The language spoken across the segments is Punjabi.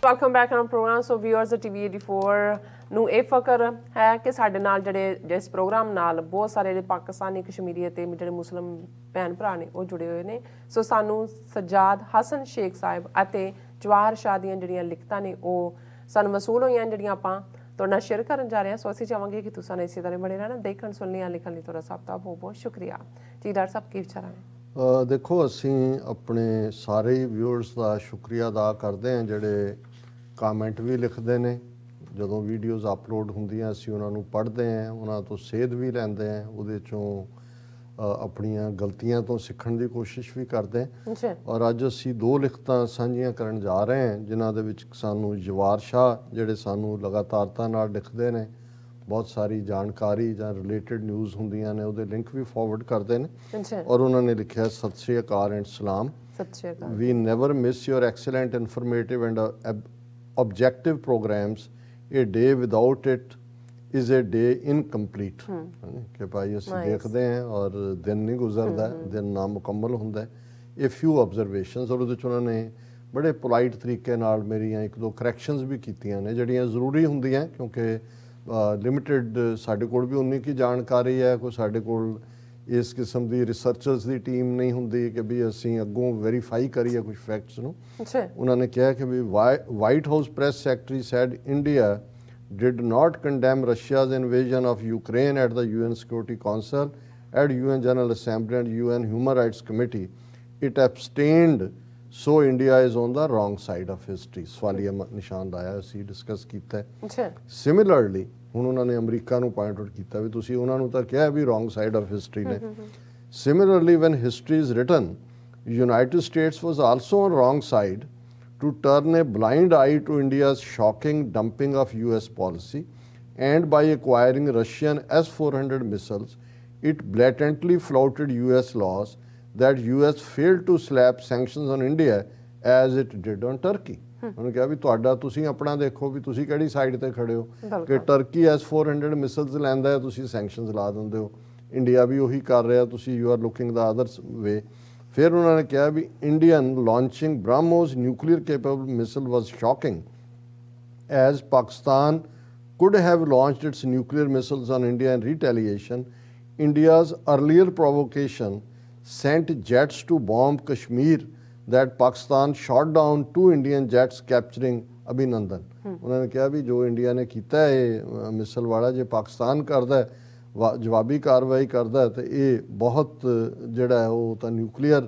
Welcome back on program. So viewers TV 84 ਨੂੰ ਇਹ ਫਕਰ ਹੈ ਕਿ ਸਾਡੇ ਨਾਲ ਜਿਸ ਪ੍ਰੋਗਰਾਮ ਨਾਲ ਬਹੁਤ ਸਾਰੇ ਜਿਹੜੇ ਪਾਕਿਸਤਾਨੀ ਕਸ਼ਮੀਰੀ ਅਤੇ ਜਿਹੜੇ ਮੁਸਲਿਮ ਭੈਣ ਭਰਾ ਨੇ ਉਹ ਜੁੜੇ ਹੋਏ ਨੇ। ਸੋ ਸਾਨੂੰ ਸਜਾਦ ਹਸਨ ਸ਼ੇਖ ਸਾਹਿਬ ਅਤੇ ਜਵਾਹਰ ਸ਼ਾਹ ਦੀਆਂ ਜਿਹੜੀਆਂ ਲਿਖਤਾਂ ਨੇ ਉਹ ਸਾਨੂੰ ਮਸੂਲ ਹੋਈਆਂ ਜਿਹੜੀਆਂ ਆਪਾਂ ਤੁਹਾਡੇ ਨਾਲ ਸ਼ੇਅਰ ਕਰਨ ਜਾ ਰਹੇ ਹਾਂ। ਸੋ ਅਸੀਂ ਚਾਹਾਂਗੇ ਕਿ ਤੁਸੀਂ ਇਸੇ ਤਰ੍ਹਾਂ ਬਣੇ ਰਹਿਣਾ, ਦੇਖਣ ਸੁਣਨੀਆਂ ਲਿਖਣ ਲਈ ਤੁਹਾਡਾ ਸਭ ਦਾ ਬਹੁਤ ਬਹੁਤ ਸ਼ੁਕਰੀਆ ਜੀ। ਡਾਕਟਰ ਸਾਹਿਬ ਕੀ ਵਿਚਾਰ ਹੈ? ਦੇਖੋ, ਅਸੀਂ ਆਪਣੇ ਸਾਰੇ ਵਿਊਅਰਸ ਦਾ ਸ਼ੁਕਰੀਆ ਅਦਾ ਕਰਦੇ ਹਾਂ ਜਿਹੜੇ ਕਾਮੈਂਟ ਵੀ ਲਿਖਦੇ ਨੇ। ਜਦੋਂ ਵੀਡੀਓਜ਼ ਅਪਲੋਡ ਹੁੰਦੀਆਂ ਅਸੀਂ ਉਹਨਾਂ ਨੂੰ ਪੜ੍ਹਦੇ ਹਾਂ, ਉਹਨਾਂ ਤੋਂ ਸੇਧ ਵੀ ਲੈਂਦੇ ਹਾਂ, ਉਹਦੇ 'ਚੋਂ ਆਪਣੀਆਂ ਗਲਤੀਆਂ ਤੋਂ ਸਿੱਖਣ ਦੀ ਕੋਸ਼ਿਸ਼ ਵੀ ਕਰਦੇ ਹਾਂ। ਔਰ ਅੱਜ ਅਸੀਂ 2 ਲਿਖਤਾਂ ਸਾਂਝੀਆਂ ਕਰਨ ਜਾ ਰਹੇ ਹਾਂ ਜਿਨ੍ਹਾਂ ਦੇ ਵਿੱਚ ਸਾਨੂੰ ਜਵਾਹਰ ਸ਼ਾਹ ਜਿਹੜੇ ਸਾਨੂੰ ਲਗਾਤਾਰਤਾ ਨਾਲ ਲਿਖਦੇ ਨੇ, ਬਹੁਤ ਸਾਰੀ ਜਾਣਕਾਰੀ ਜਾਂ ਰਿਲੇਟਡ ਨਿਊਜ਼ ਹੁੰਦੀਆਂ ਨੇ ਉਹਦੇ ਲਿੰਕ ਵੀ ਫਾਰਵਰਡ ਕਰਦੇ ਨੇ। ਔਰ ਉਹਨਾਂ ਨੇ ਲਿਖਿਆ ਸਤਿ ਸ਼੍ਰੀ ਅਕਾਲ ਐਂਡ ਸਲਾਮ। We never miss your excellent informative and objective programs. A day without it is a day incomplete. ਕਿ ਭਾਈ ਅਸੀਂ ਦੇਖਦੇ ਹਾਂ ਔਰ ਦਿਨ ਨਹੀਂ ਗੁਜ਼ਰਦਾ, ਦਿਨ ਨਾਮੁਕੰਮਲ ਹੁੰਦਾ। ਇਹ few observations ਔਰ ਉਹਦੇ 'ਚ ਉਹਨਾਂ ਨੇ ਬੜੇ ਪੋਲਾਈਟ ਤਰੀਕੇ ਨਾਲ ਮੇਰੀਆਂ 1-2 ਕਰੈਕਸ਼ਨਸ ਵੀ ਕੀਤੀਆਂ ਨੇ ਜਿਹੜੀਆਂ ਜ਼ਰੂਰੀ ਹੁੰਦੀਆਂ ਕਿਉਂਕਿ ਲਿਮਿਟਿਡ ਸਾਡੇ ਕੋਲ ਵੀ ਉਨੀ ਕੀ ਜਾਣਕਾਰੀ ਹੈ। ਕੋਈ ਸਾਡੇ ਕੋਲ ਇਸ ਕਿਸਮ ਦੀ ਰਿਸਰਚਰਸ ਦੀ ਟੀਮ ਨਹੀਂ ਹੁੰਦੀ ਕਿ ਵੀ ਅਸੀਂ ਅੱਗੋਂ ਵੈਰੀਫਾਈ ਕਰੀਏ ਕੁਝ ਫੈਕਟਸ ਨੂੰ। ਉਹਨਾਂ ਨੇ ਕਿਹਾ ਕਿ ਵੀ White House press secretary said India did not condemn Russia's invasion of Ukraine at the UN Security Council, at UN General Assembly and UN Human Rights Committee. It abstained, so India is on the wrong side of history. ਸਵਾਲੀਆ ਨਿਸ਼ਾਨ ਲਾਇਆ, ਅਸੀਂ ਡਿਸਕਸ ਕੀਤਾ। ਸਿਮਿਲਰਲੀ ਹੁਣ ਉਹਨਾਂ ਨੇ ਅਮਰੀਕਾ ਨੂੰ ਪੁਆਇੰਟ ਆਊਟ ਕੀਤਾ ਵੀ ਤੁਸੀਂ ਉਹਨਾਂ ਨੂੰ ਤਾਂ ਕਿਹਾ ਵੀ ਰੋਂਗ ਸਾਈਡ ਆਫ ਹਿਸਟਰੀ ਨੇ। Similarly when history is written, United States was also on wrong side to turn a blind eye to India's shocking dumping of US policy, and by acquiring Russian S-400 missiles, it blatantly flouted US laws that US failed to slap sanctions on India as it did on Turkey. ਉਹਨੇ ਕਿਹਾ ਵੀ ਤੁਹਾਡਾ ਤੁਸੀਂ ਆਪਣਾ ਦੇਖੋ ਵੀ ਤੁਸੀਂ ਕਿਹੜੀ ਸਾਈਡ ਤੇ ਖੜੇ ਹੋ ਕਿ ਟਰਕੀ S-400 ਮਿਸਲਸ ਲੈਂਦਾ ਹੈ, ਤੁਸੀਂ ਸੈਂਕਸ਼ਨਸ ਲਾ ਦਿੰਦੇ ਹੋ। ਇੰਡੀਆ ਵੀ ਉਹੀ ਕਰ ਰਿਹਾ, ਤੁਸੀਂ you are looking the other way. ਫਿਰ ਉਹਨਾਂ ਨੇ ਕਿਹਾ ਵੀ Indian launching BrahMos nuclear capable missile was shocking as Pakistan could have launched its nuclear missiles on India in retaliation. India's earlier provocation sent jets to bomb Kashmir that Pakistan shot down 2 Indian jets capturing Abhinandan. ਉਹਨਾਂ ਨੇ ਕਿਹਾ ਵੀ ਜੋ ਇੰਡੀਆ ਨੇ ਕੀਤਾ ਇਹ ਮਿਸਲ ਵਾਲਾ ਜੇ ਪਾਕਿਸਤਾਨ ਕਰਦਾ ਜਵਾਬੀ ਕਾਰਵਾਈ ਕਰਦਾ ਤੇ ਇਹ ਬਹੁਤ ਜਿਹੜਾ ਹੈ ਉਹ ਤਾਂ ਨਿਊਕਲੀਅਰ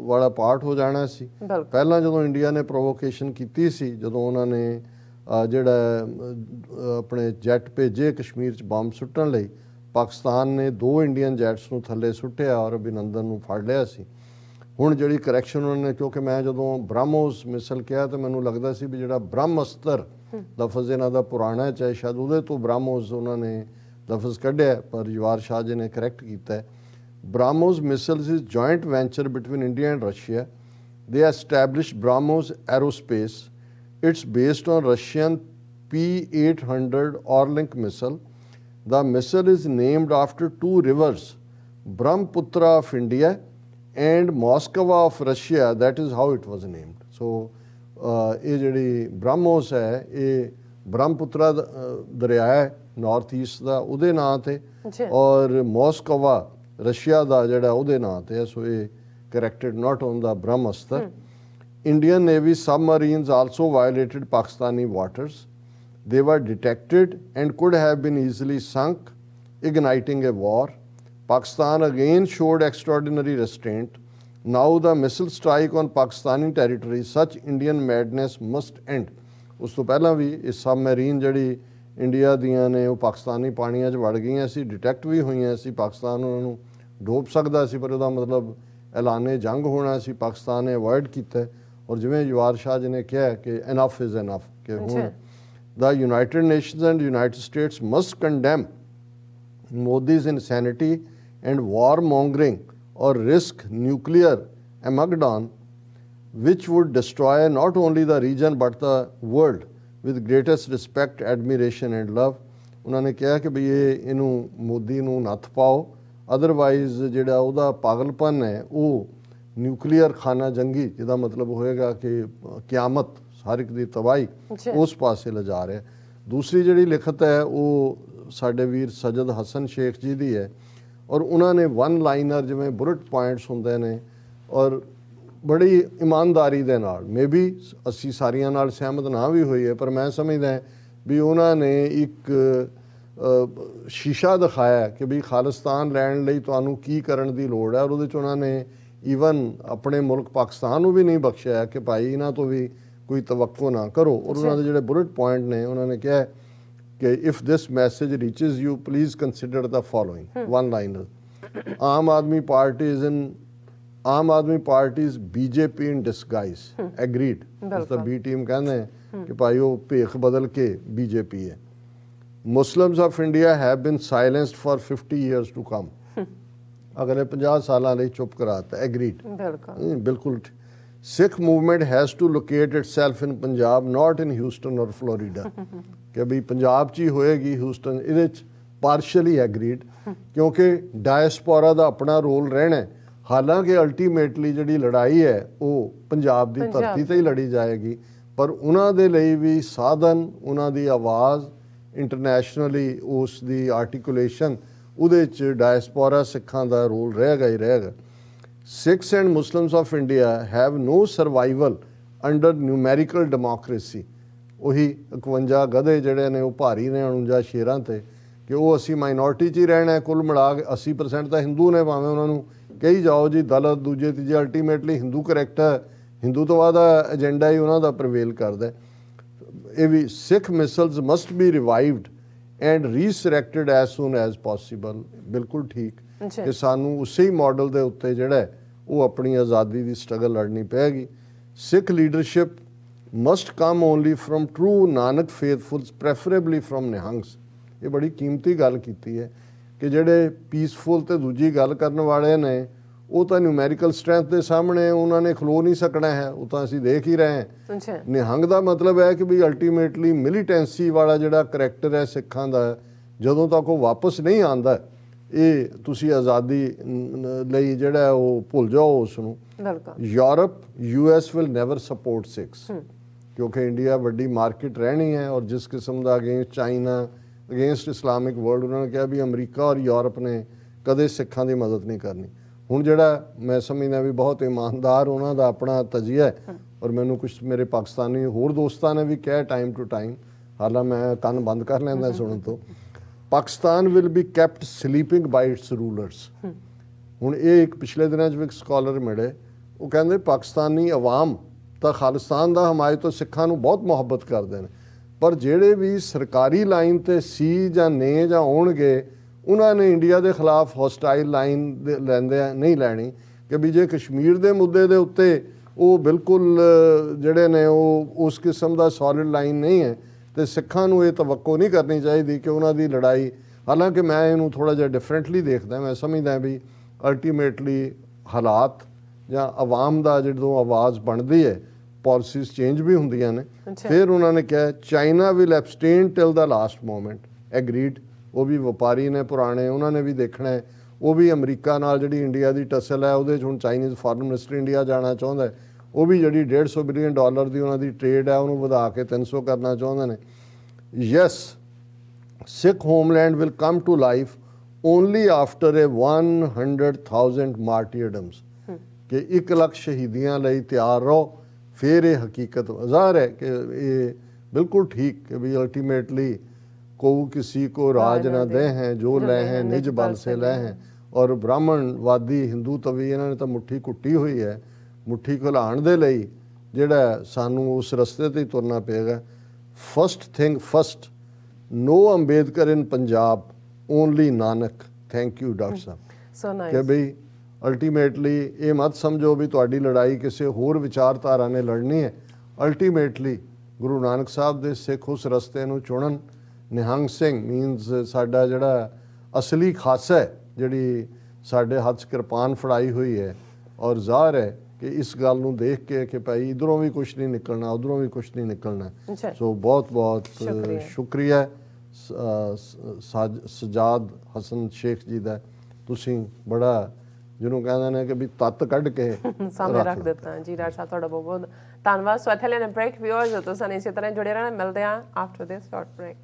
ਵਾਲਾ ਪਾਰਟ ਹੋ ਜਾਣਾ ਸੀ। ਪਹਿਲਾਂ ਜਦੋਂ ਇੰਡੀਆ ਨੇ ਪ੍ਰੋਵੋਕੇਸ਼ਨ ਕੀਤੀ ਸੀ, ਜਦੋਂ ਉਹਨਾਂ ਨੇ ਜਿਹੜਾ ਆਪਣੇ ਜੈਟ ਭੇਜੇ ਕਸ਼ਮੀਰ 'ਚ ਬੰਬ ਸੁੱਟਣ ਲਈ, ਪਾਕਿਸਤਾਨ ਨੇ 2 ਇੰਡੀਅਨ ਜੈਟਸ ਨੂੰ ਥੱਲੇ ਸੁੱਟਿਆ ਔਰ ਅਭਿਨੰਦਨ ਨੂੰ ਫੜ ਲਿਆ ਸੀ। ਹੁਣ ਜਿਹੜੀ ਕਰੈਕਸ਼ਨ ਉਹਨਾਂ ਨੇ, ਕਿਉਂਕਿ ਮੈਂ ਜਦੋਂ ਬ੍ਰਹਮੋਸ ਮਿਸਲ ਕਿਹਾ ਤਾਂ ਮੈਨੂੰ ਲੱਗਦਾ ਸੀ ਵੀ ਜਿਹੜਾ ਬ੍ਰਹਮਅਸਤਰ ਲਫ਼ਜ਼ ਇਹਨਾਂ ਦਾ ਪੁਰਾਣਾ ਹੈ, ਚਾਹੇ ਸ਼ਾਇਦ ਉਹਦੇ ਤੋਂ ਬ੍ਰਹਮੋਸ ਉਹਨਾਂ ਨੇ ਲਫ਼ਜ਼ ਕੱਢਿਆ, ਪਰ ਜਵਾਹਰ ਸ਼ਾਹ ਜੀ ਨੇ ਕਰੈਕਟ ਕੀਤਾ ਹੈ। BrahMos missiles is joint venture between India and Russia. They established BrahMos Aerospace. It's based on Russian P.4 Orlink missile. The missile is named after 2 rivers, Brahmaputra of India and Moskva of Russia. That is how it was named. So ਇਹ ਜਿਹੜੀ BrahMos ਹੈ ਇਹ ਬ੍ਰਹਮਪੁੱਤਰਾ ਦਰਿਆ ਹੈ ਨਾਰਥ ਈਸਟ ਦਾ, ਉਹਦੇ ਨਾਂ ਤੇ, ਔਰ ਮੋਸਕਵਾ ਰਸ਼ੀਆ ਦਾ ਜਿਹੜਾ ਉਹਦੇ ਨਾਂ ਤੇ ਹੈ। ਸੋ ਇਹ corrected not on the Brahmastra. Indian Navy submarines also violated Pakistani waters. They were detected and could have been easily sunk, igniting a war. Pakistan again showed extraordinary restraint. Now the missile strike on Pakistani territory, such Indian madness must end. ਉਸ ਤੋਂ ਪਹਿਲਾਂ ਵੀ ਇਹ ਸਬਮੈਰੀਨ ਜਿਹੜੀ ਇੰਡੀਆ ਦੀਆਂ ਨੇ ਉਹ ਪਾਕਿਸਤਾਨੀ ਪਾਣੀਆਂ 'ਚ ਵੜ ਗਈਆਂ ਸੀ, ਡਿਟੈਕਟ ਵੀ ਹੋਈਆਂ ਸੀ। ਪਾਕਿਸਤਾਨ ਉਹਨਾਂ ਨੂੰ ਡੋਬ ਸਕਦਾ ਸੀ ਪਰ ਉਹਦਾ ਮਤਲਬ ਐਲਾਨੇ ਜੰਗ ਹੋਣਾ ਸੀ, ਪਾਕਿਸਤਾਨ ਨੇ ਅਵੋਇਡ ਕੀਤਾ। ਔਰ ਜਿਵੇਂ ਜਵਾਹਰ ਸ਼ਾਹ ਜੀ ਨੇ ਕਿਹਾ ਕਿ ਇਨਫ ਇਜ਼ ਇਨਫ, ਕਿ ਹੁਣ the United Nations and United States must condemn Modi's insanity and war mongering or risk nuclear Armageddon which would destroy not only the region but the world with greatest respect, admiration and love. ਉਹਨਾਂ ਨੇ ਕਿਹਾ ਕਿ ਵੀ ਇਹਨੂੰ ਮੋਦੀ ਨੂੰ ਨੱਥ ਪਾਓ, ਅਦਰਵਾਈਜ਼ ਜਿਹੜਾ ਉਹਦਾ ਪਾਗਲਪਨ ਹੈ ਉਹ ਨਿਊਕਲੀਅਰ ਖਾਨਾ ਜੰਗੀ, ਜਿਹਦਾ ਮਤਲਬ ਹੋਏਗਾ ਕਿ ਕਿਆਮਤ ਹਰ ਇੱਕ ਦੀ ਤਬਾਹੀ ਉਸ ਪਾਸੇ ਲਿਜਾ ਰਿਹਾ। ਦੂਸਰੀ ਜਿਹੜੀ ਲਿਖਤ ਹੈ ਉਹ ਸਾਡੇ ਵੀਰ ਸਜਦ ਹਸਨ ਸ਼ੇਖ ਜੀ ਦੀ ਹੈ, ਔਰ ਉਹਨਾਂ ਨੇ ਵਨ ਲਾਈਨਰ ਜਿਵੇਂ ਬੁਲਟ ਪੁਆਇੰਟਸ ਹੁੰਦੇ ਨੇ ਔਰ ਬੜੀ ਇਮਾਨਦਾਰੀ ਦੇ ਨਾਲ, ਮੇ ਬੀ ਅਸੀਂ ਸਾਰੀਆਂ ਨਾਲ ਸਹਿਮਤ ਨਾ ਵੀ ਹੋਈਏ, ਪਰ ਮੈਂ ਸਮਝਦਾ ਵੀ ਉਹਨਾਂ ਨੇ ਇੱਕ ਸ਼ੀਸ਼ਾ ਦਿਖਾਇਆ ਕਿ ਵੀ ਖਾਲਿਸਤਾਨ ਲੈਣ ਲਈ ਤੁਹਾਨੂੰ ਕੀ ਕਰਨ ਦੀ ਲੋੜ ਹੈ, ਔਰ ਉਹਦੇ 'ਚ ਉਹਨਾਂ ਨੇ ਈਵਨ ਆਪਣੇ ਮੁਲਕ ਪਾਕਿਸਤਾਨ ਨੂੰ ਵੀ ਨਹੀਂ ਬਖਸ਼ਿਆ ਕਿ ਭਾਈ ਇਹਨਾਂ ਤੋਂ ਵੀ ਕੋਈ ਤਵੱਕੋ ਨਾ ਕਰੋ। ਔਰ ਉਹਨਾਂ ਦੇ ਜਿਹੜੇ ਬੁਲਟ ਪੁਆਇੰਟ ਨੇ ਉਹਨਾਂ ਨੇ ਕਿਹਾ ਕਿ if this message reaches you please consider the following one liner. Aam Aadmi Party is BJP in disguise, agreed. ਇਸ ਦਾ ਬੀ ਟੀਮ ਕਹਿੰਦੇ ਕਿ ਭਾਈ ਉਹ ਭੇਖ ਬਦਲ ਕੇ ਬੀਜੇਪੀ ਹੈ। Muslims of India have been silenced for 50 years to come, ਅਗਲੇ 50 ਸਾਲਾਂ ਲਈ ਚੁੱਪ ਕਰਾਤਾ, ਐਗਰੀਡ, ਬਿਲਕੁਲ। Sikh movement has to locate itself in Punjab, not in Houston or Florida, ਕਿ ਵੀ ਪੰਜਾਬ 'ਚ ਹੀ ਹੋਏਗੀ, ਹਿਊਸਟਨ ਇਹਦੇ 'ਚ ਪਾਰਸ਼ਲੀ ਐਗਰੀਡ, ਕਿਉਂਕਿ ਡਾਇਸਪੋਰਾ ਦਾ ਆਪਣਾ ਰੋਲ ਰਹਿਣਾ। ਹਾਲਾਂਕਿ ਅਲਟੀਮੇਟਲੀ ਜਿਹੜੀ ਲੜਾਈ ਹੈ ਉਹ ਪੰਜਾਬ ਦੀ ਧਰਤੀ ਤੇ ਹੀ ਲੜੀ ਜਾਏਗੀ, ਪਰ ਉਹਨਾਂ ਦੇ ਲਈ ਵੀ ਸਾਧਨ, ਉਹਨਾਂ ਦੀ ਆਵਾਜ਼ ਇੰਟਰਨੈਸ਼ਨਲੀ, ਉਸ ਦੀ ਆਰਟੀਕੂਲੇਸ਼ਨ, ਉਹਦੇ 'ਚ ਡਾਇਸਪੋਰਾ ਸਿੱਖਾਂ ਦਾ ਰੋਲ ਰਹੇਗਾ ਹੀ ਰਹੇਗਾ। Sikhs and Muslims of India have no survival under numerical democracy. ਉਹੀ 51 ਗਧੇ ਜਿਹੜੇ ਨੇ ਉਹ ਭਾਰੀ ਨੇ 49 ਸ਼ੇਰਾਂ ਤੇ, ਕਿ ਉਹ ਅਸੀਂ ਮਾਈਨੋਰਟੀ 'ਚ ਹੀ ਰਹਿਣਾ, ਕੁੱਲ ਮਿਲਾ ਕੇ 80% ਤਾਂ ਹਿੰਦੂ ਨੇ, ਭਾਵੇਂ ਉਹਨਾਂ ਨੂੰ ਕਹੀ ਜਾਓ ਜੀ ਦਲਿਤ ਦੂਜੇ ਤੀਜੇ, ਅਲਟੀਮੇਟਲੀ ਹਿੰਦੂ ਕਰੈਕਟ ਹੈ, ਹਿੰਦੂਤਵਾ ਦਾ ਏਜੰਡਾ ਹੀ ਉਹਨਾਂ ਦਾ ਪ੍ਰਵੇਲ ਕਰਦਾ। ਇਹ ਵੀ Sikh misls must be revived and resurrected as soon as possible. ਬਿਲਕੁਲ ਠੀਕ ਕਿ ਸਾਨੂੰ ਉਸੇ ਹੀ ਮਾਡਲ ਦੇ ਉੱਤੇ ਜਿਹੜਾ ਉਹ ਆਪਣੀ ਆਜ਼ਾਦੀ ਦੀ ਸਟਰਗਲ ਲੜਨੀ ਪਏਗੀ। Sikh leadership must come only from true Nanak faithfuls, preferably from Nihangs. ਇਹ ਬੜੀ ਕੀਮਤੀ ਗੱਲ ਕੀਤੀ ਹੈ ਕਿ ਜਿਹੜੇ ਪੀਸਫੁਲ ਤੇ ਦੂਜੀ ਗੱਲ ਕਰਨ ਵਾਲੇ ਨੇ ਉਹ ਤਾਂ ਨਿਊਮੈਰੀਕਲ ਸਟਰੈਂਥ ਦੇ ਸਾਹਮਣੇ ਉਹਨਾਂ ਨੇ ਖਲੋ ਨਹੀਂ ਸਕਣਾ ਹੈ, ਉਹ ਤਾਂ ਅਸੀਂ ਦੇਖ ਹੀ ਰਹੇ ਹਾਂ। ਨਿਹੰਗ ਦਾ ਮਤਲਬ ਹੈ ਕਿ ਵੀ ਅਲਟੀਮੇਟਲੀ ਮਿਲੀਟੈਂਸੀ ਵਾਲਾ ਜਿਹੜਾ ਕਰੈਕਟਰ ਹੈ ਸਿੱਖਾਂ ਦਾ, ਜਦੋਂ ਤੱਕ ਉਹ ਵਾਪਸ ਨਹੀਂ ਆਉਂਦਾ, ਇਹ ਤੁਸੀਂ ਆਜ਼ਾਦੀ ਲਈ ਜਿਹੜਾ ਉਹ ਭੁੱਲ ਜਾਓ ਉਸ ਨੂੰ। Europe US will never support Sikhs, ਕਿਉਂਕਿ ਇੰਡੀਆ ਵੱਡੀ ਮਾਰਕੀਟ ਰਹਿਣੀ ਹੈ, ਔਰ ਜਿਸ ਕਿਸਮ ਦਾ against China, against Islamic world, ਉਹਨਾਂ ਨੇ ਕਿਹਾ ਵੀ ਅਮਰੀਕਾ ਔਰ ਯੂਰਪ ਨੇ ਕਦੇ ਸਿੱਖਾਂ ਦੀ ਮਦਦ ਨਹੀਂ ਕਰਨੀ। ਹੁਣ ਜਿਹੜਾ ਮੈਂ ਸਮਝਦਾ ਵੀ ਬਹੁਤ ਇਮਾਨਦਾਰ ਉਹਨਾਂ ਦਾ ਆਪਣਾ ਤਜੀਆ ਹੈ, ਔਰ ਮੈਨੂੰ ਕੁਝ ਮੇਰੇ ਪਾਕਿਸਤਾਨੀ ਹੋਰ ਦੋਸਤਾਂ ਨੇ ਵੀ ਕਿਹਾ ਟਾਈਮ ਟੂ ਟਾਈਮ, ਹਾਲਾਂ ਮੈਂ ਕੰਨ ਬੰਦ ਕਰ ਲੈਂਦਾ ਸੁਣਨ ਤੋਂ, Pakistan will be kept sleeping by its rulers. ਹੁਣ ਇਹ ਇੱਕ ਪਿਛਲੇ ਦਿਨਾਂ 'ਚ ਵੀ ਇੱਕ ਸਕਾਲਰ ਮਿਲੇ, ਉਹ ਕਹਿੰਦੇ ਪਾਕਿਸਤਾਨੀ ਅਵਾਮ ਤਾਂ ਖਾਲਿਸਤਾਨ ਦਾ ਹਮਾਇਤ ਤੋਂ ਸਿੱਖਾਂ ਨੂੰ ਬਹੁਤ ਮੁਹੱਬਤ ਕਰਦੇ ਨੇ, ਪਰ ਜਿਹੜੇ ਵੀ ਸਰਕਾਰੀ ਲਾਈਨ ਤੇ ਸੀ ਜਾਂ ਨੇ ਜਾਂ ਹੋਣਗੇ, ਉਹਨਾਂ ਨੇ ਇੰਡੀਆ ਦੇ ਖਿਲਾਫ ਹੌਸਟਾਈਲ ਲਾਈਨ ਨਹੀਂ ਲੈਣੀ, ਕਿ ਵੀ ਜੇ ਕਸ਼ਮੀਰ ਦੇ ਮੁੱਦੇ ਦੇ ਉੱਤੇ ਉਹ ਬਿਲਕੁਲ ਜਿਹੜੇ ਨੇ ਉਹ ਉਸ ਕਿਸਮ ਦਾ ਸੋਲਿਡ ਲਾਈਨ ਨਹੀਂ ਹੈ, ਤੇ ਸਿੱਖਾਂ ਨੂੰ ਇਹ ਤਵੱਕੋ ਨਹੀਂ ਕਰਨੀ ਚਾਹੀਦੀ ਕਿ ਉਹਨਾਂ ਦੀ ਲੜਾਈ। ਹਾਲਾਂਕਿ ਮੈਂ ਇਹਨੂੰ ਥੋੜ੍ਹਾ ਜਿਹਾ ਡਿਫਰੈਂਟਲੀ ਦੇਖਦਾ, ਮੈਂ ਸਮਝਦਾ ਵੀ ਅਲਟੀਮੇਟਲੀ ਹਾਲਾਤ ਜਾਂ ਆਵਾਮ ਦਾ ਜਦੋਂ ਆਵਾਜ਼ ਬਣਦੀ ਹੈ, ਪਾਲਿਸੀਜ਼ ਚੇਂਜ ਵੀ ਹੁੰਦੀਆਂ ਨੇ। ਫਿਰ ਉਹਨਾਂ ਨੇ ਕਿਹਾ China will abstain till the last moment, agreed. ਉਹ ਵੀ ਵਪਾਰੀ ਨੇ ਪੁਰਾਣੇ, ਉਹਨਾਂ ਨੇ ਵੀ ਦੇਖਣਾ ਹੈ। ਉਹ ਵੀ ਅਮਰੀਕਾ ਨਾਲ ਜਿਹੜੀ ਇੰਡੀਆ ਦੀ ਟਸਲ ਹੈ ਉਹਦੇ 'ਚ ਹੁਣ ਚਾਈਨੀਜ਼ ਫੋਰਨ ਮਿਨਿਸਟਰ ਇੰਡੀਆ ਜਾਣਾ ਚਾਹੁੰਦਾ ਹੈ, ਉਹ ਵੀ ਜਿਹੜੀ $150 ਬਿਲੀਅਨ ਦੀ ਉਹਨਾਂ ਦੀ ਟ੍ਰੇਡ ਹੈ ਉਹਨੂੰ ਵਧਾ ਕੇ 300 ਕਰਨਾ ਚਾਹੁੰਦੇ ਨੇ। Yes, Sikh homeland will come to life only after a 100,000 martyrdoms, ਕਿ 1 ਲੱਖ ਸ਼ਹੀਦੀਆਂ ਲਈ ਤਿਆਰ ਰਹੋ, ਫਿਰ ਇਹ ਹਕੀਕਤ ਜ਼ਾਹਰ ਹੈ ਕਿ ਇਹ ਬਿਲकुल ठीक कि भाई अल्टीमेटली को किसी को राज न दे हैं जो ले हैं निज बल से ले हैं। और ब्राह्मणवादी हिंदू तवी इन्होंने तो मुट्ठी कुट्टी हुई है, मुट्ठी घुलाण दे लई जिहड़ा सानू उस रस्ते ते तुरना पेगा। First thing first, no Ambedkar in Punjab, only Nanak. Thank you doctor sahab. So nice कि भाई अल्टीमेटली ये मत समझो भी तुहाडी लड़ाई किसी होर विचारधारा ने लड़नी है। अल्टीमेटली गुरु नानक साहब दे सिख उस रस्ते नूं चुनन। निहंग सिंह मीनस साडा जिहड़ा असली खासा है जिहड़ी साडे हथ च किरपान फड़ाई हुई है, और ज़ाहिर है कि इस गल नूं देख के कि भाई इधरों भी कुछ नहीं निकलना उधरों भी कुछ नहीं निकलना। सो बहुत बहुत शुक्रिया सजाद हसन शेख जी दा, तुसीं बड़ा ਜਿਹਨੂੰ ਕਹਿੰਦੇ ਨੇ ਕਿ ਵੀ ਤੱਤ ਕੱਢ ਕੇ ਸਾਹਮਣੇ ਰੱਖ ਦਿੱਤਾ। ਜੀ ਡਾਕਟਰ ਸਾਹਿਬ ਤੁਹਾਡਾ ਬਹੁਤ ਬਹੁਤ ਧੰਨਵਾਦ। ਸੋ ਇੱਥੇ ਲੈਣੇ ਬ੍ਰੇਕ, ਵਿਊਅਰਸ ਤੁਸੀਂ ਇਸੇ ਤਰ੍ਹਾਂ ਜੁੜੇ ਰਹਿਣਾ, ਮਿਲਦੇ ਆ ਆਫਟਰ ਦਿਸ ਸ਼ਾਰਟ ਬ੍ਰੇਕ।